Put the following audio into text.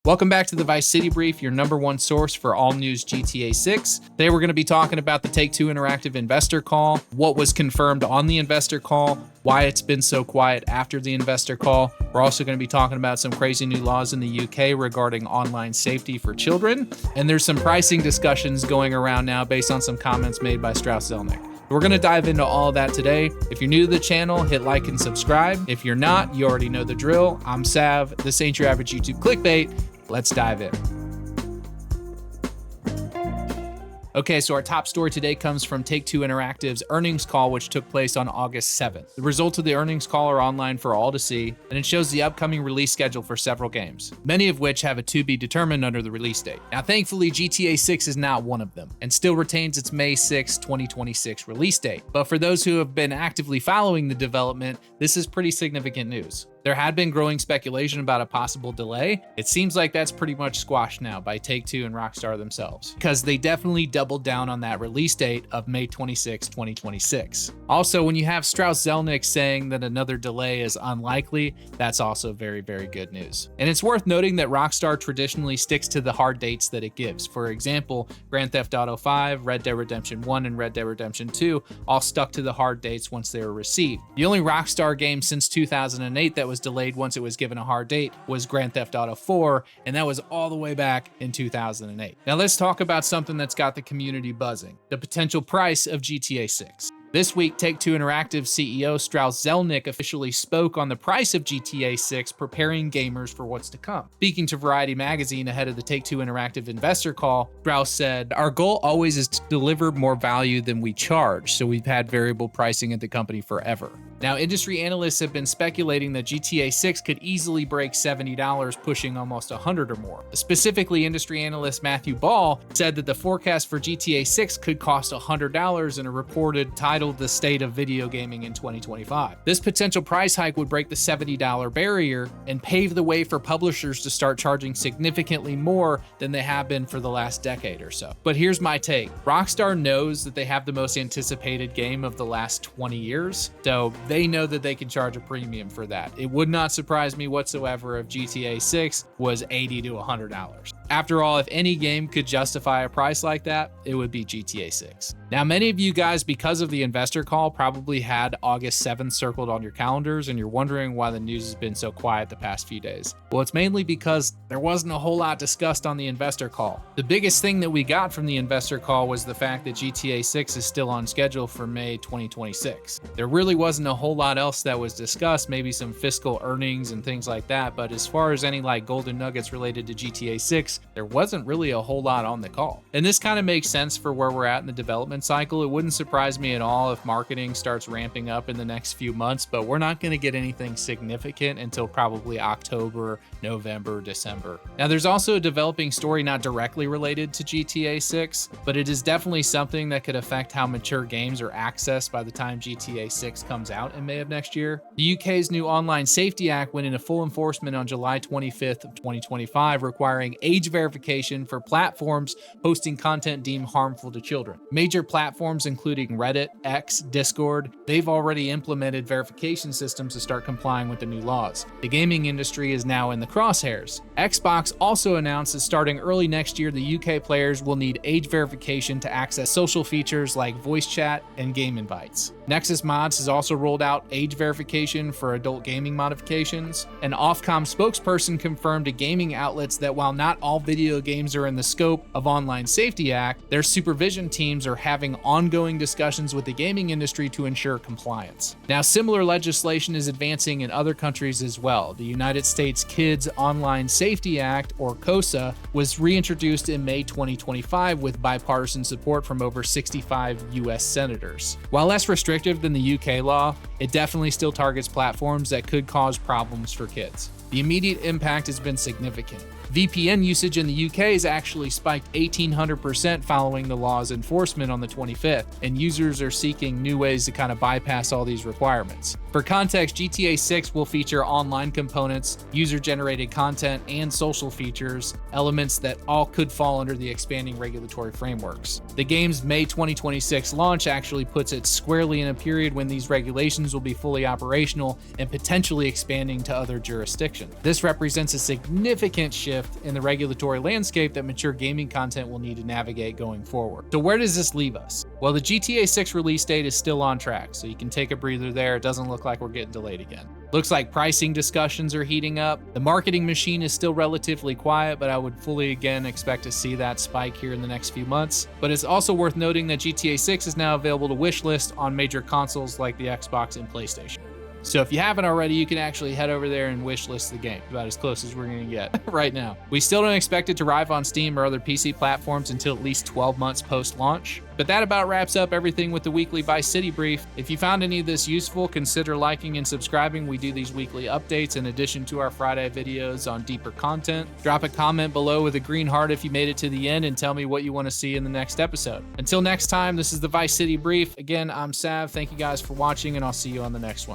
Welcome back to the Vice City Brief, your #1 source for all news GTA 6. Today we're going to be talking about the Take-Two Interactive investor call, what was confirmed on the investor call, why it's been so quiet after the investor call. We're also going to be talking about some crazy new laws in the UK regarding online safety for children, and there's some pricing discussions going around now based on some comments made by Strauss Zelnick. We're going to dive into all of that today. If you're new to the channel, hit like and subscribe. If you're not, you already know the drill. I'm Sav. This ain't your average YouTube clickbait. Let's dive in. Okay, so our top story today comes from Take-Two Interactive's earnings call, which took place on August 7th. The results of the earnings call are online for all to see, and it shows the upcoming release schedule for several games, many of which have a to be determined under the release date. Now, thankfully, GTA 6 is not one of them, and still retains its May 6, 2026 release date. But for those who have been actively following the development, this is pretty significant news. There had been growing speculation about a possible delay. It seems like that's pretty much squashed now by Take-Two and Rockstar themselves, because they definitely doubled down on that release date of May 26, 2026. Also, when you have Strauss Zelnick saying that another delay is unlikely, that's also very, very good news. And it's worth noting that Rockstar traditionally sticks to the hard dates that it gives. For example, Grand Theft Auto 5, Red Dead Redemption 1, and Red Dead Redemption 2 all stuck to the hard dates once they were received. The only Rockstar game since 2008 that was delayed once it was given a hard date was Grand Theft Auto 4, and that was all the way back in 2008. Now let's talk about something that's got the community buzzing: the potential price of GTA 6. This week, Take-Two Interactive CEO Strauss Zelnick officially spoke on the price of GTA 6, preparing gamers for what's to come. Speaking to Variety magazine ahead of the Take-Two Interactive investor call, Strauss said, "Our goal always is to deliver more value than we charge, so we've had variable pricing at the company forever." Now, industry analysts have been speculating that GTA 6 could easily break $70, pushing almost $100 or more. Specifically, industry analyst Matthew Ball said that the forecast for GTA 6 could cost $100 in a reported titled "The State of Video Gaming in 2025. This potential price hike would break the $70 barrier and pave the way for publishers to start charging significantly more than they have been for the last decade or so. But here's my take. Rockstar knows that they have the most anticipated game of the last 20 years, so they know that they can charge a premium for that. It would not surprise me whatsoever if GTA 6 was $80 to $100. After all, if any game could justify a price like that, it would be GTA 6. Now, many of you guys, because of the investor call, probably had August 7th circled on your calendars, and you're wondering why the news has been so quiet the past few days. Well, it's mainly because there wasn't a whole lot discussed on the investor call. The biggest thing that we got from the investor call was the fact that GTA 6 is still on schedule for May 2026. There really wasn't a whole lot else that was discussed, maybe some fiscal earnings and things like that, but as far as any golden nuggets related to GTA 6, there wasn't really a whole lot on the call. And this kind of makes sense for where we're at in the development cycle. It wouldn't surprise me at all if marketing starts ramping up in the next few months, but we're not going to get anything significant until probably October, November, December. Now, there's also a developing story not directly related to GTA 6, but it is definitely something that could affect how mature games are accessed by the time GTA 6 comes out in May of next year. The UK's new Online Safety Act went into full enforcement on July 25th of 2025, requiring age verification for platforms hosting content deemed harmful to children. Major platforms including Reddit, X, Discord, they've already implemented verification systems to start complying with the new laws. The gaming industry is now in the crosshairs. Xbox also announced that starting early next year, the UK players will need age verification to access social features like voice chat and game invites. Nexus Mods has also rolled out age verification for adult gaming modifications. An Ofcom spokesperson confirmed to gaming outlets that while not all video games are in the scope of Online Safety Act, their supervision teams are having ongoing discussions with the gaming industry to ensure compliance. Now, similar legislation is advancing in other countries as well. The United States Kids Online Safety Act, or KOSA, was reintroduced in May 2025 with bipartisan support from over 65 US senators. While less restrictive than the UK law, it definitely still targets platforms that could cause problems for kids. The immediate impact has been significant. VPN usage in the UK has actually spiked 1,800% following the law's enforcement on the 25th, and users are seeking new ways to kind of bypass all these requirements. For context, GTA 6 will feature online components, user-generated content, and social features, elements that all could fall under the expanding regulatory frameworks. The game's May 2026 launch actually puts it squarely in a period when these regulations will be fully operational and potentially expanding to other jurisdictions. This represents a significant shift in the regulatory landscape that mature gaming content will need to navigate going forward. So where does this leave us? Well, the GTA 6 release date is still on track, so you can take a breather there. It doesn't look like we're getting delayed again. Looks like pricing discussions are heating up. The marketing machine is still relatively quiet, but I would fully again expect to see that spike here in the next few months. But it's also worth noting that GTA 6 is now available to wishlist on major consoles like the Xbox and PlayStation. So if you haven't already, you can actually head over there and wishlist the game. About as close as we're going to get right now. We still don't expect it to arrive on Steam or other PC platforms until at least 12 months post-launch. But that about wraps up everything with the weekly Vice City Brief. If you found any of this useful, consider liking and subscribing. We do these weekly updates in addition to our Friday videos on deeper content. Drop a comment below with a green heart if you made it to the end and tell me what you want to see in the next episode. Until next time, this is the Vice City Brief. Again, I'm Sav. Thank you guys for watching, and I'll see you on the next one.